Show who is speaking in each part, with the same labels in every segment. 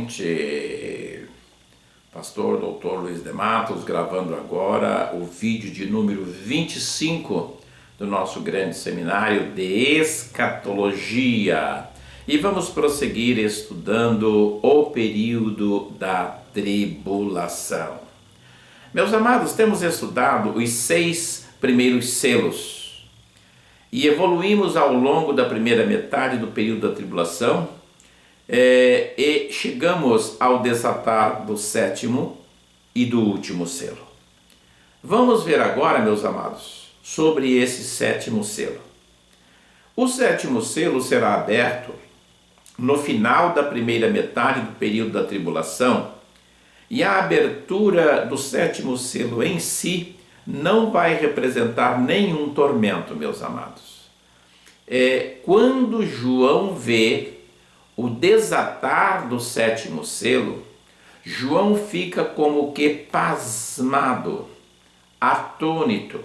Speaker 1: novamente, Pastor Dr. Luiz de Matos, gravando agora o vídeo de número 25 do nosso grande seminário de escatologia. E vamos prosseguir estudando o período da tribulação. Meus amados, temos estudado os 6 primeiros selos e evoluímos ao longo da primeira metade do período da tribulação e chegamos ao desatar do 7º e do último selo. Vamos ver agora, meus amados, sobre esse 7º selo. O 7º selo será aberto no final da primeira metade do período da tribulação, e a abertura do 7º selo em si não vai representar nenhum tormento, meus amados. Quando João vê o desatar do 7º selo, João fica como que pasmado, atônito,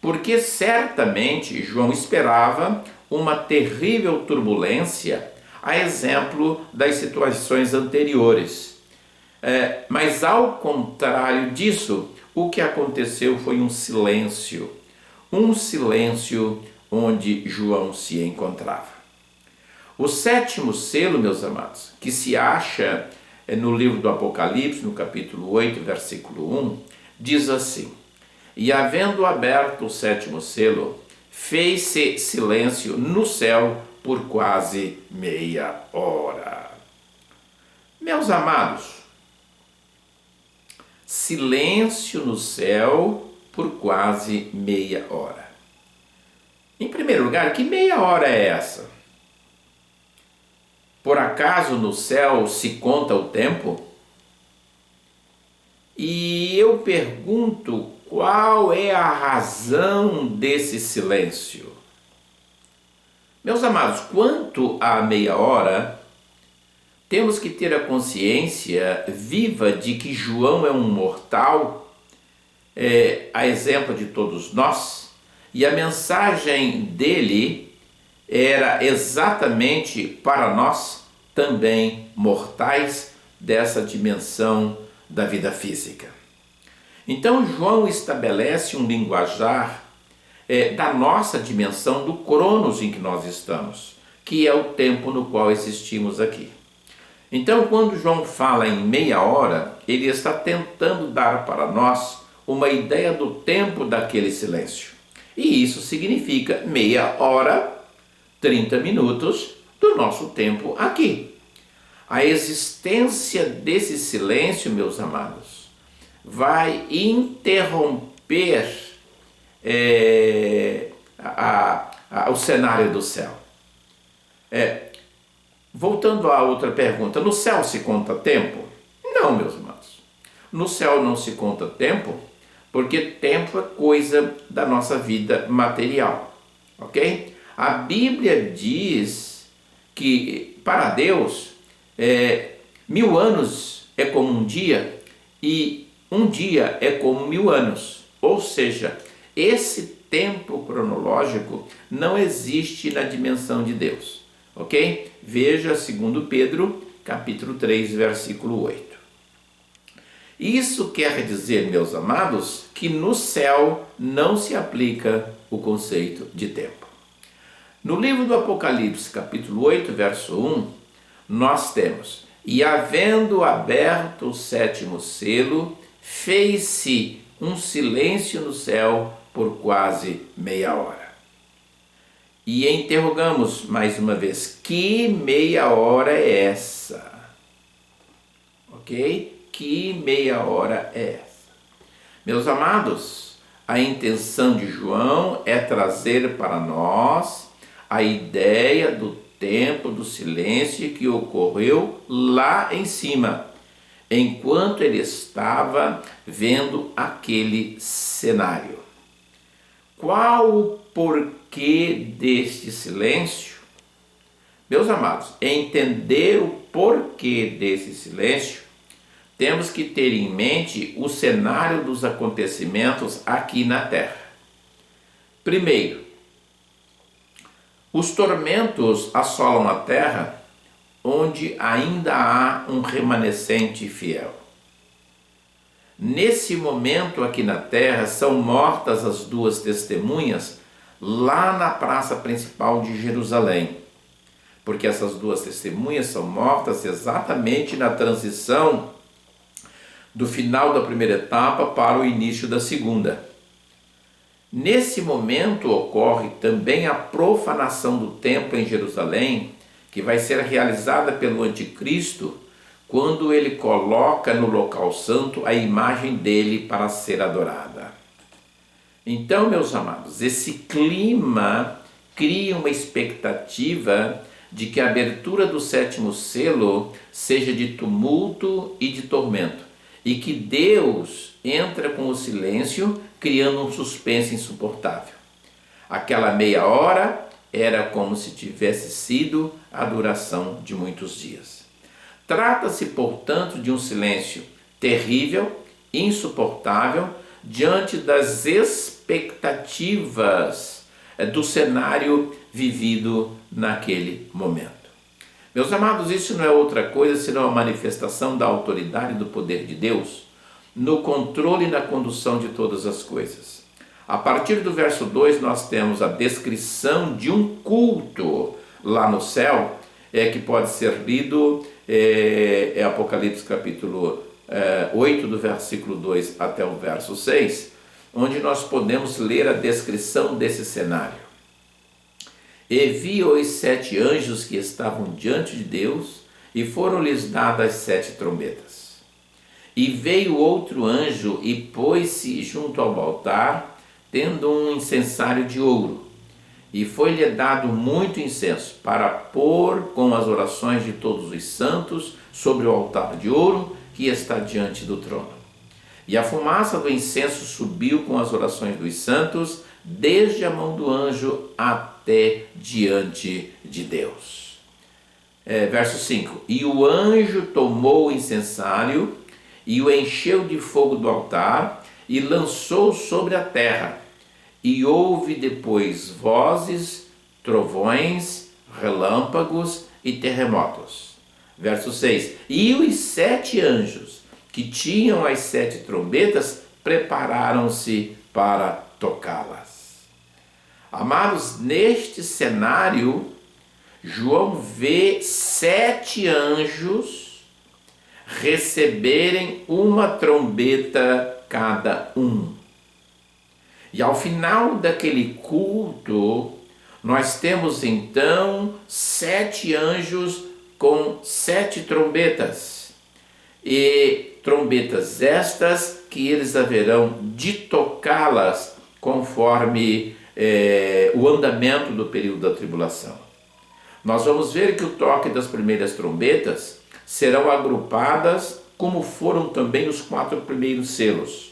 Speaker 1: porque certamente João esperava uma terrível turbulência, a exemplo das situações anteriores. Mas ao contrário disso, o que aconteceu foi um silêncio onde João se encontrava. O 7º selo, meus amados, que se acha no livro do Apocalipse, no capítulo 8, versículo 1, diz assim: "E havendo aberto o 7º selo, fez-se silêncio no céu por quase meia hora." Meus amados, silêncio no céu por quase meia hora. Em primeiro lugar, que meia hora é essa? Por acaso no céu se conta o tempo? E eu pergunto, qual é a razão desse silêncio? Meus amados, quanto à meia hora, temos que ter a consciência viva de que João é um mortal, a exemplo de todos nós, e a mensagem dele era exatamente para nós, também mortais, dessa dimensão da vida física. Então João estabelece um linguajar da nossa dimensão do cronos em que nós estamos, que é o tempo no qual existimos aqui. Então, quando João fala em meia hora, ele está tentando dar para nós uma ideia do tempo daquele silêncio. E isso significa meia hora, 30 minutos do nosso tempo aqui. A existência desse silêncio, meus amados, vai interromper o cenário do céu. Voltando à outra pergunta, no céu se conta tempo? Não, meus amados. No céu não se conta tempo, porque tempo é coisa da nossa vida material, ok? A Bíblia diz que para Deus 1000 anos é como um dia e um dia é como 1000 anos. Ou seja, esse tempo cronológico não existe na dimensão de Deus, ok? Veja 2 Pedro, capítulo 3, versículo 8. Isso quer dizer, meus amados, que no céu não se aplica o conceito de tempo. No livro do Apocalipse, capítulo 8, verso 1, nós temos: "E havendo aberto o 7º selo, fez-se um silêncio no céu por quase meia hora." E interrogamos mais uma vez, que meia hora é essa? Ok? Que meia hora é essa? Meus amados, a intenção de João é trazer para nós a ideia do tempo do silêncio que ocorreu lá em cima, enquanto ele estava vendo aquele cenário. Qual o porquê deste silêncio? Meus amados, entender o porquê desse silêncio, temos que ter em mente o cenário dos acontecimentos aqui na Terra. Primeiro, os tormentos assolam a Terra onde ainda há um remanescente fiel. Nesse momento aqui na terra são mortas as duas testemunhas lá na praça principal de Jerusalém, porque essas duas testemunhas são mortas exatamente na transição do final da primeira etapa para o início da segunda. Nesse momento ocorre também a profanação do templo em Jerusalém, que vai ser realizada pelo anticristo, quando ele coloca no local santo a imagem dele para ser adorada. Então, meus amados, esse clima cria uma expectativa de que a abertura do sétimo selo seja de tumulto e de tormento, e que Deus entra com o silêncio, criando um suspense insuportável. Aquela meia hora era como se tivesse sido a duração de muitos dias. Trata-se, portanto, de um silêncio terrível, insuportável, diante das expectativas do cenário vivido naquele momento. Meus amados, isso não é outra coisa senão a manifestação da autoridade e do poder de Deus no controle e na condução de todas as coisas. A partir do verso 2 nós temos a descrição de um culto lá no céu, que pode ser lido, Apocalipse capítulo 8, do versículo 2 até o verso 6, onde nós podemos ler a descrição desse cenário. E vi os 7 anjos que estavam diante de Deus, e foram-lhes dadas 7 trombetas. E veio outro anjo e pôs-se junto ao altar, tendo um incensário de ouro. E foi-lhe dado muito incenso, para pôr com as orações de todos os santos sobre o altar de ouro que está diante do trono. E a fumaça do incenso subiu com as orações dos santos, desde a mão do anjo até diante de Deus. Verso 5. E o anjo tomou o incensário e o encheu de fogo do altar e lançou sobre a terra. E houve depois vozes, trovões, relâmpagos e terremotos. Verso 6. E os 7 anjos que tinham as 7 trombetas prepararam-se para tocá-las. Amados, neste cenário, João vê 7 anjos receberem uma trombeta cada um. E ao final daquele culto, nós temos então 7 anjos com 7 trombetas. E trombetas estas que eles haverão de tocá-las conforme o andamento do período da tribulação. Nós vamos ver que o toque das primeiras trombetas serão agrupadas como foram também os 4 primeiros selos.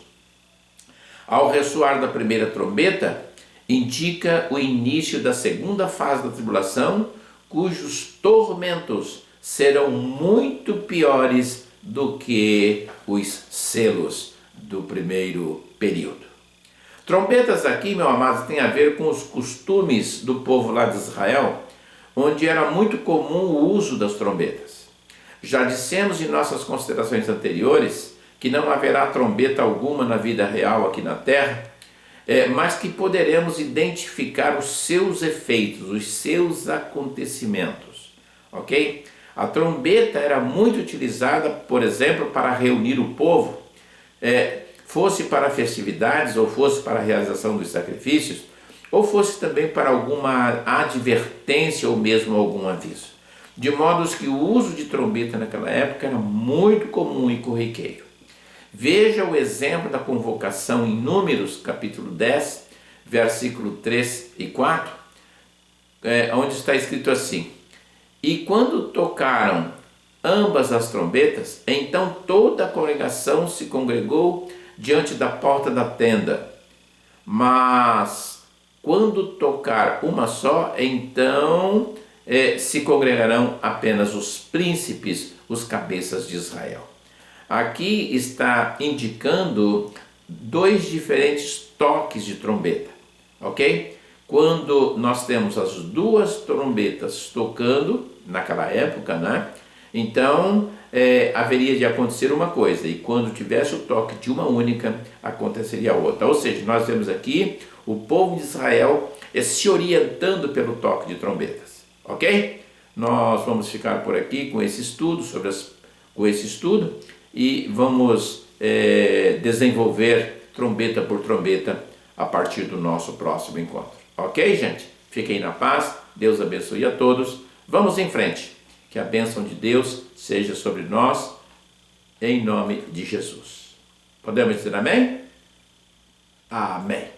Speaker 1: Ao ressoar da primeira trombeta, indica o início da segunda fase da tribulação, cujos tormentos serão muito piores do que os selos do primeiro período. Trombetas aqui, meu amado, tem a ver com os costumes do povo lá de Israel, onde era muito comum o uso das trombetas. Já dissemos em nossas considerações anteriores que não haverá trombeta alguma na vida real aqui na Terra, mas que poderemos identificar os seus efeitos, os seus acontecimentos, ok? A trombeta era muito utilizada, por exemplo, para reunir o povo, fosse para festividades, ou fosse para a realização dos sacrifícios, ou fosse também para alguma advertência ou mesmo algum aviso. De modo que o uso de trombeta naquela época era muito comum e corriqueiro. Veja o exemplo da convocação em Números, capítulo 10, versículo 3 e 4, onde está escrito assim: E quando tocaram ambas as trombetas, então toda a congregação se congregou diante da porta da tenda. Mas quando tocar uma só, então se congregarão apenas os príncipes, os cabeças de Israel. Aqui está indicando 2 diferentes toques de trombeta, ok? quando nós temos as duas trombetas tocando, naquela época, né? Então, haveria de acontecer uma coisa, e quando tivesse o toque de uma única, aconteceria outra. Ou seja, nós vemos aqui o povo de Israel se orientando pelo toque de trombetas, ok? Nós vamos ficar por aqui com esse estudo, e vamos desenvolver trombeta por trombeta a partir do nosso próximo encontro. Ok, gente? Fiquem na paz, Deus abençoe a todos. Vamos em frente. Que a bênção de Deus seja sobre nós, em nome de Jesus. Podemos dizer amém? Amém.